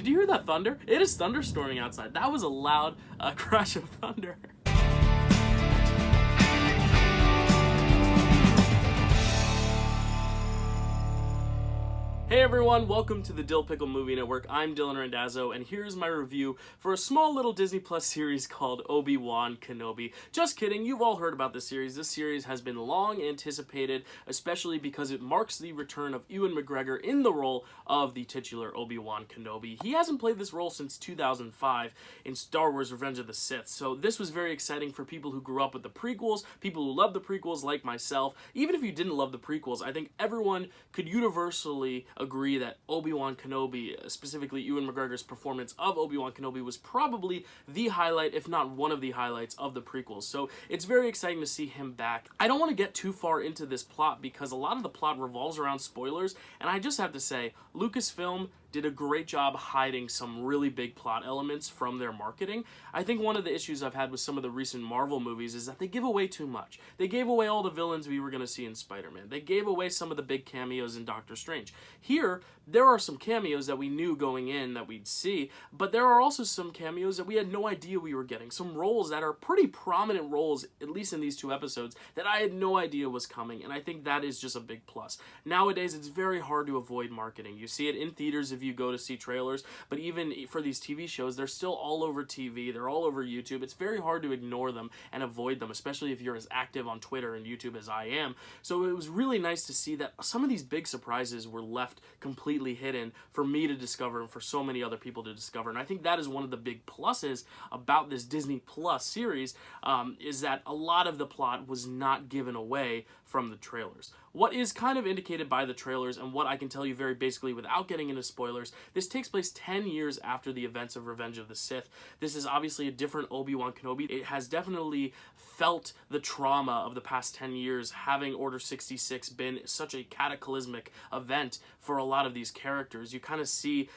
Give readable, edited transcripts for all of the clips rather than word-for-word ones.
Did you hear that thunder? It is thunderstorming outside. That was a loud crash of thunder. Hey everyone, welcome to the Dill Pickle Movie Network. I'm Dylan Randazzo, and here's my review for a small little Disney Plus series called Obi-Wan Kenobi. Just kidding, you've all heard about this series. This series has been long anticipated, especially because it marks the return of Ewan McGregor in the role of the titular Obi-Wan Kenobi. He hasn't played this role since 2005 in Star Wars Revenge of the Sith, so this was very exciting for people who grew up with the prequels, people who love the prequels like myself. Even if you didn't love the prequels, I think everyone could universally agree that Obi-Wan Kenobi, specifically Ewan McGregor's performance of Obi-Wan Kenobi, was probably the highlight, if not one of the highlights, of the prequels. So it's very exciting to see him back. I don't want to get too far into this plot because a lot of the plot revolves around spoilers, and I just have to say, Lucasfilm did a great job hiding some really big plot elements from their marketing. I think one of the issues I've had with some of the recent Marvel movies is that they give away too much. They gave away all the villains we were going to see in Spider-Man. They gave away some of the big cameos in Doctor Strange. Here, there are some cameos that we knew going in that we'd see, but there are also some cameos that we had no idea we were getting. Some roles that are pretty prominent roles, at least in these two episodes, that I had no idea was coming, and I think that is just a big plus. Nowadays, it's very hard to avoid marketing. You see it in theaters if you go to see trailers, but even for these TV shows, they're still all over TV, they're all over YouTube. It's very hard to ignore them and avoid them, especially if you're as active on Twitter and YouTube as I am. So it was really nice to see that some of these big surprises were left completely hidden for me to discover and for so many other people to discover. And I think that is one of the big pluses about this Disney Plus series, is that a lot of the plot was not given away from the trailers. What is kind of indicated by the trailers, and what I can tell you very basically without getting into spoilers, this takes place 10 years after the events of Revenge of the Sith. This is obviously a different Obi-Wan Kenobi. It has definitely felt the trauma of the past 10 years, having Order 66 been such a cataclysmic event for a lot of these characters. You kind of see,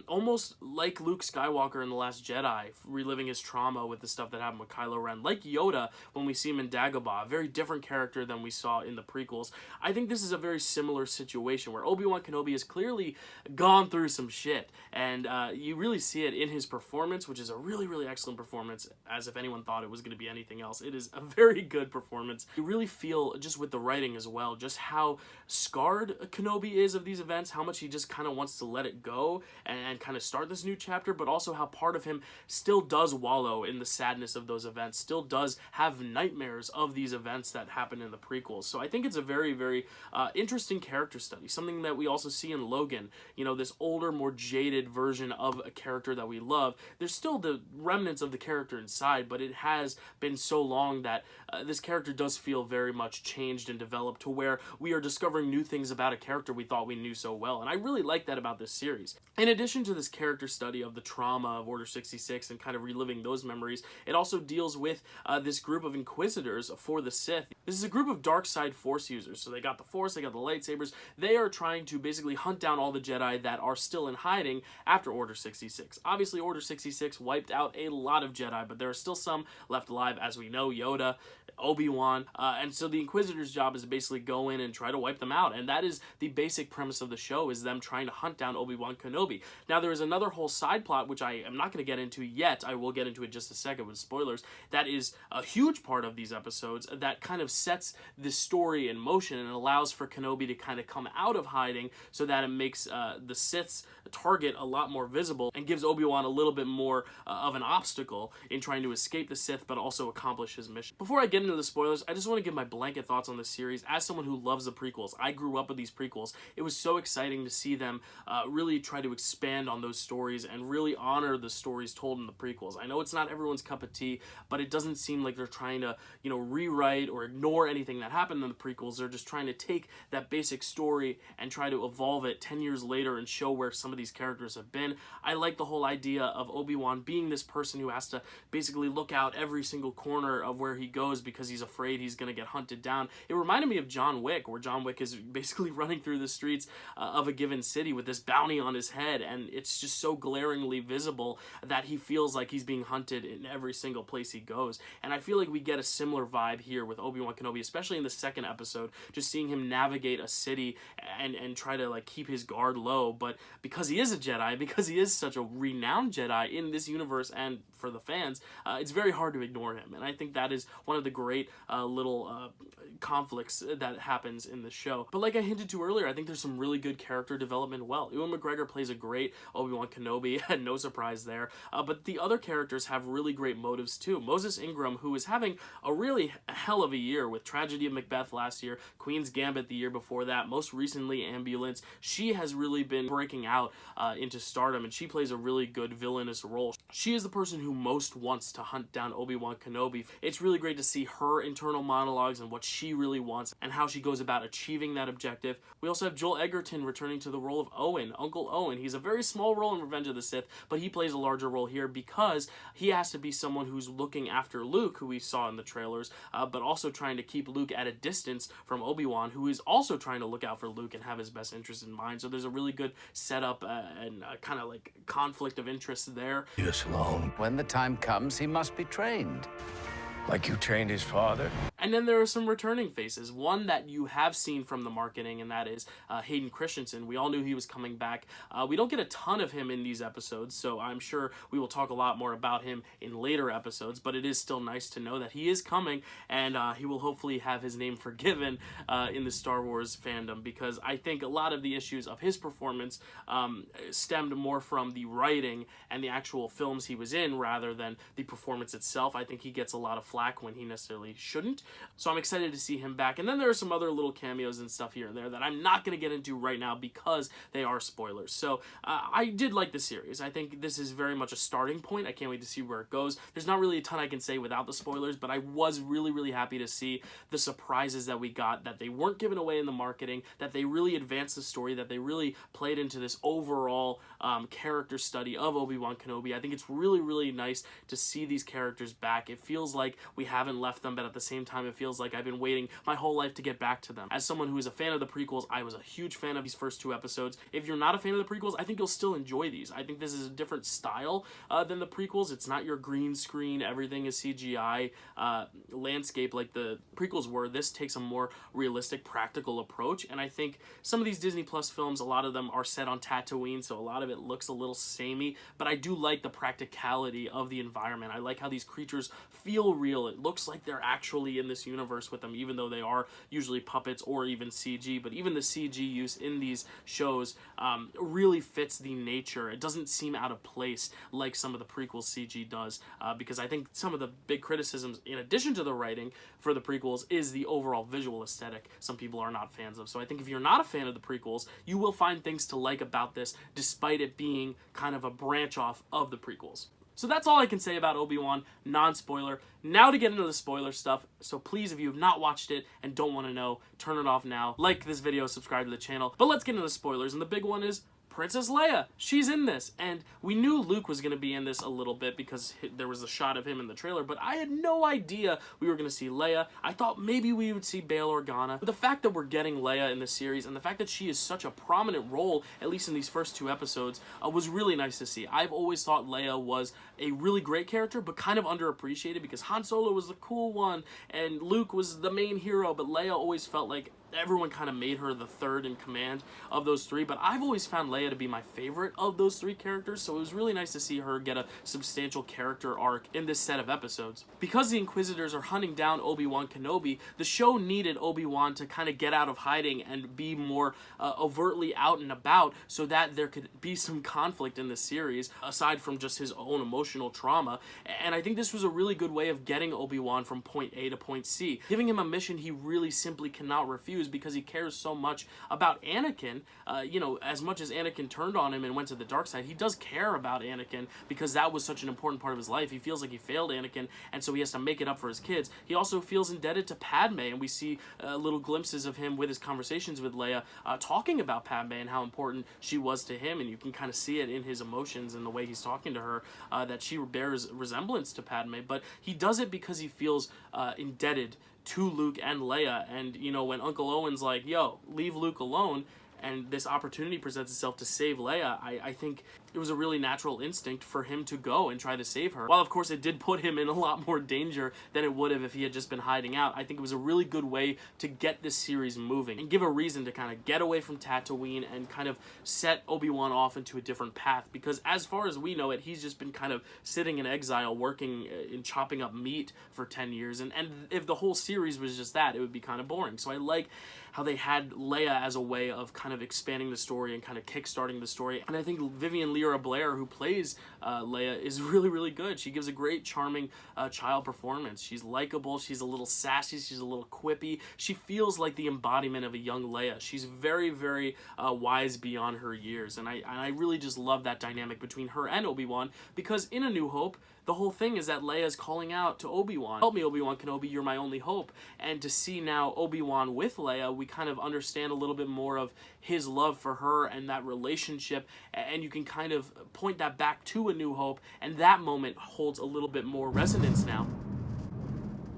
almost like Luke Skywalker in The Last Jedi, reliving his trauma with the stuff that happened with Kylo Ren. Like Yoda, when we see him in Dagobah, a very different character than we saw in the prequels. I think this is a very similar situation where Obi-Wan Kenobi has clearly gone through some shit, and you really see it in his performance, which is a really, really excellent performance, as if anyone thought it was going to be anything else. It is a very good performance. You really feel, just with the writing as well, just how scarred Kenobi is of these events, how much he just kind of wants to let it go and kind of start this new chapter, but also how part of him still does wallow in the sadness of those events, still does have nightmares of these events that happened in the prequels. So I think it's a very, very interesting character study, something that we also see in Logan. You know, this older, more jaded version of a character that we love. There's still the remnants of the character inside, but it has been so long that this character does feel very much changed and developed to where we are discovering new things about a character we thought we knew so well, and I really like that about this series. In addition to this character study of the trauma of Order 66 and kind of reliving those memories, it also deals with this group of Inquisitors for the Sith. This is a group of dark side Force users, so they got the Force, they got the lightsabers. They are trying to basically hunt down all the Jedi that are still in hiding after Order 66. Obviously, Order 66 wiped out a lot of Jedi, but there are still some left alive, as we know, Yoda, Obi-Wan, and so the Inquisitor's job is to basically go in and try to wipe them out, and that is the basic premise of the show, is them trying to hunt down Obi-Wan Kenobi. Now, there is another whole side plot, which I am not going to get into yet. I will get into it just a second with spoilers. That is a huge part of these episodes that kind of sets this story in motion and allows for Kenobi to kind of come out of hiding so that it makes the Sith's target a lot more visible and gives Obi-Wan a little bit more of an obstacle in trying to escape the Sith but also accomplish his mission. Before I get into the spoilers, I just want to give my blanket thoughts on this series. As someone who loves the prequels, I grew up with these prequels. It was so exciting to see them really try to expand on those stories and really honor the stories told in the prequels. I know it's not everyone's cup of tea, but it doesn't seem like they're trying to, you know, rewrite or ignore anything that happened in the prequels. They're just trying to take that basic story and try to evolve it 10 years later and show where some of these characters have been. I like the whole idea of Obi-Wan being this person who has to basically look out every single corner of where he goes because he's afraid he's going to get hunted down. It reminded me of John Wick, where John Wick is basically running through the streets of a given city with this bounty on his head, and it's just so glaringly visible that he feels like he's being hunted in every single place he goes. And I feel like we get a similar vibe here with Obi-Wan Kenobi, especially in the second episode, just seeing him navigate a city and try to like keep his guard low. But because he is a Jedi, because he is such a renowned Jedi in this universe and for the fans, it's very hard to ignore him. And I think that is one of the great little conflicts that happens in the show. But like I hinted to earlier, I think there's some really good character development well. Ewan McGregor plays a great Obi-Wan Kenobi, no surprise there. But the other characters have really great motives too. Moses Ingram, who is having a really hell of a year with Tragedy of Macbeth last year, Queen's Gambit the year before that, most recently Ambulance. She has really been breaking out into stardom, and she plays a really good villainous role. She is the person who most wants to hunt down Obi-Wan Kenobi. It's really great to see her internal monologues and what she really wants and how she goes about achieving that objective. We also have Joel Edgerton returning to the role of Owen, Uncle Owen. He's a very small role in Revenge of the Sith, but he plays a larger role here because he has to be someone who's looking after Luke, who we saw in the trailers, but also trying to keep Luke at a distance from Obi-Wan, who is also trying to look out for Luke and have his best interest in mind. So there's a really good setup and kind of like conflict of interest there. Yes, alone. When the time comes, he must be trained. Like you trained his father? And then there are some returning faces. One that you have seen from the marketing, and that is Hayden Christensen. We all knew he was coming back. We don't get a ton of him in these episodes, so I'm sure we will talk a lot more about him in later episodes, but it is still nice to know that he is coming, and he will hopefully have his name forgiven in the Star Wars fandom, because I think a lot of the issues of his performance stemmed more from the writing and the actual films he was in rather than the performance itself. I think he gets a lot of flack when he necessarily shouldn't. So I'm excited to see him back. And then there are some other little cameos and stuff here and there that I'm not going to get into right now because they are spoilers. So I did like the series. I think this is very much a starting point. I can't wait to see where it goes. There's not really a ton I can say without the spoilers, but I was really, really happy to see the surprises that we got, that they weren't given away in the marketing, that they really advanced the story, that they really played into this overall character study of Obi-Wan Kenobi. I think it's really, really nice to see these characters back. It feels like we haven't left them, but at the same time, it feels like I've been waiting my whole life to get back to them. As someone who is a fan of the prequels, I was a huge fan of these first two episodes. If you're not a fan of the prequels, I think you'll still enjoy these. I think this is a different style than the prequels. It's not your green screen, everything is CGI landscape like the prequels were. This takes a more realistic, practical approach, and I think some of these Disney Plus films, a lot of them are set on Tatooine, so a lot of it looks a little samey, but I do like the practicality of the environment. I like how these creatures feel real. It looks like they're actually in this universe with them, even though they are usually puppets or even CG. But even the CG use in these shows really fits the nature. It doesn't seem out of place like some of the prequel CG does, because I think some of the big criticisms, in addition to the writing for the prequels, is the overall visual aesthetic some people are not fans of. So I think if you're not a fan of the prequels, you will find things to like about this, despite it being kind of a branch off of the prequels. So that's all I can say about Obi-Wan, non-spoiler. Now to get into the spoiler stuff, so please, if you have not watched it and don't want to know, turn it off now. Like this video, subscribe to the channel. But let's get into the spoilers, and the big one is Princess Leia. She's in this, and we knew Luke was going to be in this a little bit because there was a shot of him in the trailer, but I had no idea we were going to see Leia. I thought maybe we would see Bail Organa. But the fact that we're getting Leia in this series, and the fact that she is such a prominent role, at least in these first two episodes, was really nice to see. I've always thought Leia was a really great character, but kind of underappreciated, because Han Solo was the cool one, and Luke was the main hero, but Leia always felt like everyone kind of made her the third in command of those three, but I've always found Leia to be my favorite of those three characters, so it was really nice to see her get a substantial character arc in this set of episodes. Because the Inquisitors are hunting down Obi-Wan Kenobi, the show needed Obi-Wan to kind of get out of hiding and be more overtly out and about, so that there could be some conflict in the series, aside from just his own emotional trauma, and I think this was a really good way of getting Obi-Wan from point A to point C, giving him a mission he really simply cannot refuse, is because he cares so much about Anakin. You know, as much as Anakin turned on him and went to the dark side, he does care about Anakin because that was such an important part of his life. He feels like he failed Anakin, and so he has to make it up for his kids. He also feels indebted to Padme, and we see little glimpses of him with his conversations with Leia, talking about Padme and how important she was to him, and you can kind of see it in his emotions and the way he's talking to her, that she bears resemblance to Padme, but he does it because he feels indebted to Luke and Leia. And, you know, when Uncle Owen's like, yo, leave Luke alone, and this opportunity presents itself to save Leia, I think it was a really natural instinct for him to go and try to save her. While, of course, it did put him in a lot more danger than it would have if he had just been hiding out, I think it was a really good way to get this series moving and give a reason to kind of get away from Tatooine and kind of set Obi-Wan off into a different path, because as far as we know it, he's just been kind of sitting in exile, working and chopping up meat for 10 years, and if the whole series was just that, it would be kind of boring. So I like how they had Leia as a way of kind of expanding the story and kind of kickstarting the story. And I think Vivian Lyra Blair, who plays Leia, is really, really good. She gives a great, charming child performance. She's likable, she's a little sassy, she's a little quippy. She feels like the embodiment of a young Leia. She's very, very wise beyond her years. And I really just love that dynamic between her and Obi-Wan, because in A New Hope, the whole thing is that Leia's calling out to Obi-Wan, help me, Obi-Wan Kenobi, you're my only hope. And to see now Obi-Wan with Leia, we kind of understand a little bit more of his love for her and that relationship, and you can kind of point that back to A New Hope, and that moment holds a little bit more resonance now.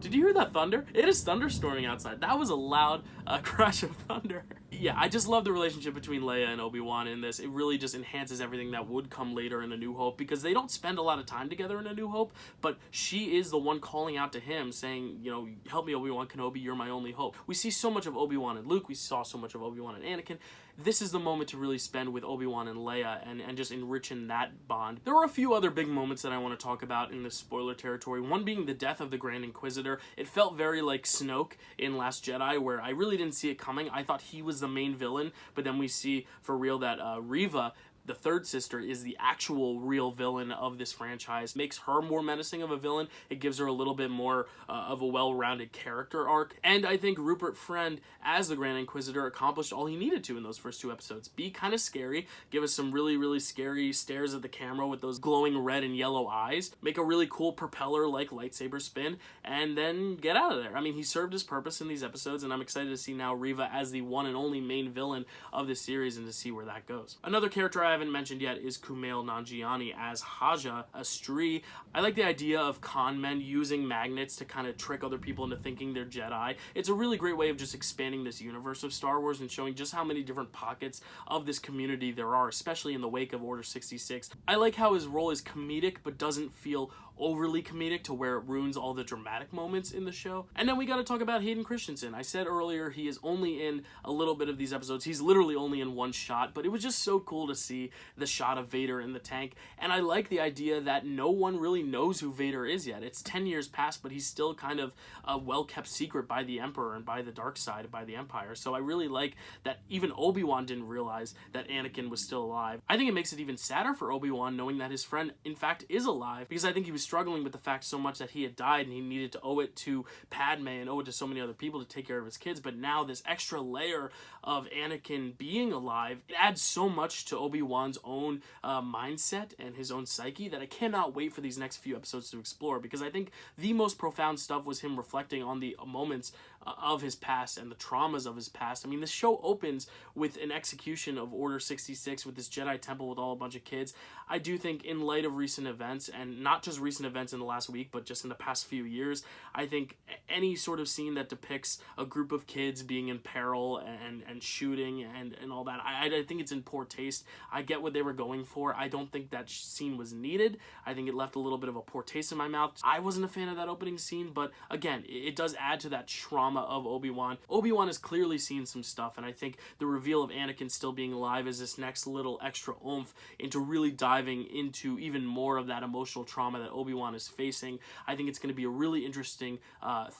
Did you hear that thunder? It is thunderstorming outside. That was a loud crash of thunder. Yeah, I just love the relationship between Leia and Obi-Wan in this. It really just enhances everything that would come later in A New Hope, because they don't spend a lot of time together in A New Hope, but she is the one calling out to him, saying, you know, help me, Obi-Wan Kenobi, you're my only hope. We see so much of Obi-Wan and Luke. We saw so much of Obi-Wan and Anakin. This is the moment to really spend with Obi-Wan and Leia and just enriching that bond. There are a few other big moments that I want to talk about in this spoiler territory, one being the death of the Grand Inquisitor. It felt very like Snoke in Last Jedi, where I really didn't see it coming. I thought he was the main villain, but then we see for real that Reva, the third sister, is the actual real villain of this franchise. Makes her more menacing of a villain. It gives her a little bit more of a well-rounded character arc. And I think Rupert Friend, as the Grand Inquisitor, accomplished all he needed to in those first two episodes. Be kind of scary, give us some really, really scary stares at the camera with those glowing red and yellow eyes, make a really cool propeller-like lightsaber spin, and then get out of there. I mean, he served his purpose in these episodes, and I'm excited to see now Reva as the one and only main villain of this series and to see where that goes. Another character I haven't mentioned yet is Kumail Nanjiani as Haja Astri. I like the idea of con men using magnets to kind of trick other people into thinking they're Jedi. It's a really great way of just expanding this universe of Star Wars and showing just how many different pockets of this community there are, especially in the wake of Order 66. I like how his role is comedic but doesn't feel overly comedic to where it ruins all the dramatic moments in the show. And then we got to talk about Hayden Christensen. I said earlier he is only in a little bit of these episodes. He's literally only in one shot, but it was just so cool to see the shot of Vader in the tank. And I like the idea that no one really knows who Vader is yet. It's 10 years past, but he's still kind of a well-kept secret by the Emperor and by the dark side, by the Empire. So I really like that even Obi-Wan didn't realize that Anakin was still alive. I think it makes it even sadder for Obi-Wan knowing that his friend, in fact, is alive, because I think he was struggling with the fact so much that he had died and he needed to owe it to Padme and owe it to so many other people to take care of his kids. But now this extra layer of Anakin being alive, it adds so much to Obi-Wan's own mindset and his own psyche that I cannot wait for these next few episodes to explore, because I think the most profound stuff was him reflecting on the moments of his past and the traumas of his past. I mean, this show opens with an execution of Order 66 with this Jedi temple with all a bunch of kids. I do think in light of recent events, and not just recent events in the last week, but just in the past few years, I think any sort of scene that depicts a group of kids being in peril and shooting and all that, I think it's in poor taste. I get what they were going for. I don't think that scene was needed. I think it left a little bit of a poor taste in my mouth. I wasn't a fan of that opening scene, but again, it does add to that trauma of Obi-Wan. Obi-Wan has clearly seen some stuff, and I think the reveal of Anakin still being alive is this next little extra oomph into really diving into even more of that emotional trauma that Obi-Wan is facing. I think it's going to be a really interesting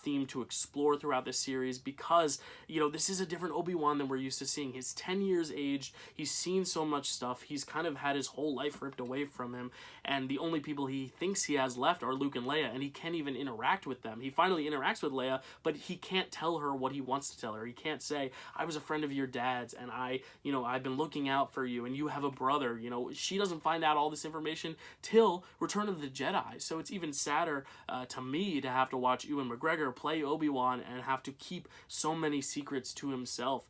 theme to explore throughout this series, because, you know, this is a different Obi-Wan than we're used to seeing. He's 10 years aged. He's seen so much stuff. He's kind of had his whole life ripped away from him, and the only people he thinks he has left are Luke and Leia, and he can't even interact with them. He finally interacts with Leia, but he can't can't tell her what he wants to tell her. He can't say, I was a friend of your dad's, and I've been looking out for you, and you have a brother. She doesn't find out all this information till Return of the Jedi. So it's even sadder to me to have to watch Ewan McGregor play Obi-Wan and have to keep so many secrets to himself,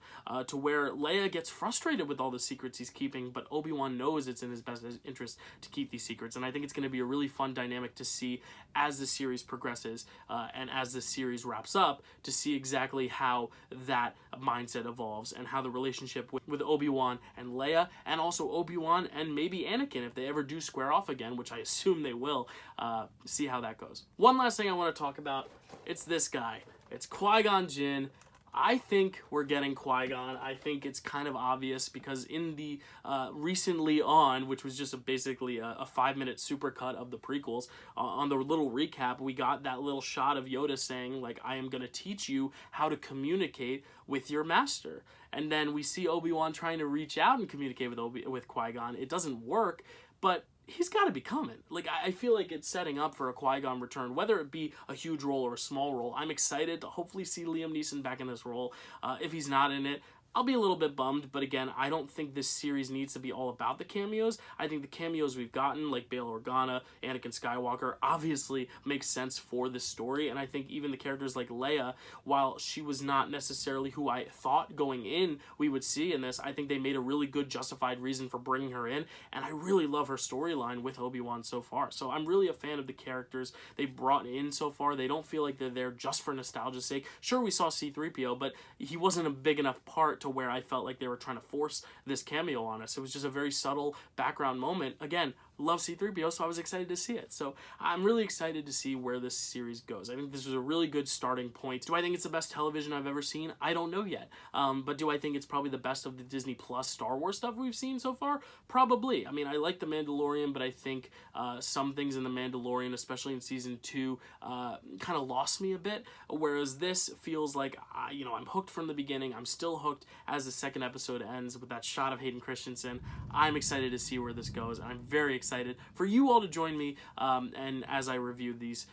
to where Leia gets frustrated with all the secrets he's keeping, but Obi-Wan knows it's in his best interest to keep these secrets. And I think it's going to be a really fun dynamic to see as the series progresses, and as the series wraps up, to see exactly how that mindset evolves and how the relationship with Obi-Wan and Leia, and also Obi-Wan and maybe Anakin, if they ever do square off again, which I assume they will, see how that goes. One last thing I want to talk about, it's this guy. It's Qui-Gon Jinn. I think we're getting Qui-Gon. I think it's kind of obvious because in the Recently On, which was just basically a 5-minute supercut of the prequels, on the little recap, we got that little shot of Yoda saying, like, I am going to teach you how to communicate with your master. And then we see Obi-Wan trying to reach out and communicate with Qui-Gon. It doesn't work, but he's got to be coming. Like, I feel like it's setting up for a Qui-Gon return, whether it be a huge role or a small role. I'm excited to hopefully see Liam Neeson back in this role. If he's not in it, I'll be a little bit bummed, but again, I don't think this series needs to be all about the cameos. I think the cameos we've gotten, like Bail Organa, Anakin Skywalker, obviously makes sense for this story, and I think even the characters like Leia, while she was not necessarily who I thought going in we would see in this, I think they made a really good justified reason for bringing her in, and I really love her storyline with Obi-Wan so far. So I'm really a fan of the characters they brought in so far. They don't feel like they're there just for nostalgia's sake. Sure, we saw C-3PO, but he wasn't a big enough part to where I felt like they were trying to force this cameo on us. It was just a very subtle background moment. Again, love C-3PO, so I was excited to see it. So I'm really excited to see where this series goes. I think this was a really good starting point. Do I think it's the best television I've ever seen? I don't know yet. But do I think it's probably the best of the Disney Plus Star Wars stuff we've seen so far? Probably. I mean, I like The Mandalorian, but I think some things in The Mandalorian, especially in Season 2, kind of lost me a bit, whereas this feels like, I'm hooked from the beginning. I'm still hooked as the second episode ends with that shot of Hayden Christensen. I'm excited to see where this goes, and I'm very excited for you all to join me and as I review these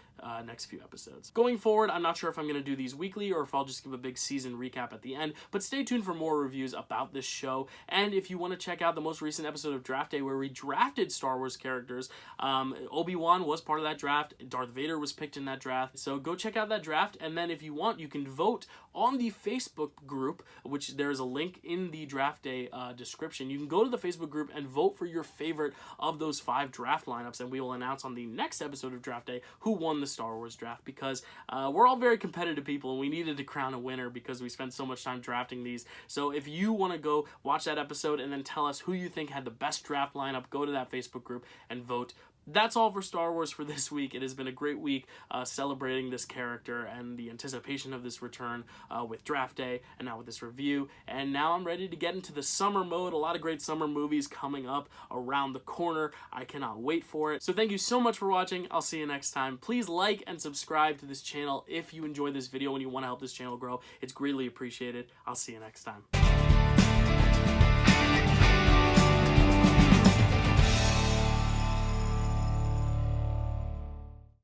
next few episodes. Going forward, I'm not sure if I'm going to do these weekly or if I'll just give a big season recap at the end, but stay tuned for more reviews about this show. And if you want to check out the most recent episode of Draft Day where we drafted Star Wars characters, Obi-Wan was part of that draft, Darth Vader was picked in that draft, so go check out that draft. And then if you want, you can vote on the Facebook group, which there's a link in the Draft Day description. You can go to the Facebook group and vote for your favorite of those 5 draft lineups, and we will announce on the next episode of Draft Day who won the Star Wars draft, because we're all very competitive people and we needed to crown a winner because we spent so much time drafting these. So if you want to go watch that episode and then tell us who you think had the best draft lineup, go to that Facebook group and vote. That's all for Star Wars for this week. It has been a great week celebrating this character and the anticipation of this return with Draft Day and now with this review. And now I'm ready to get into the summer mode. A lot of great summer movies coming up around the corner. I cannot wait for it. So thank you so much for watching. I'll see you next time. Please like and subscribe to this channel if you enjoyed this video and you want to help this channel grow. It's greatly appreciated. I'll see you next time.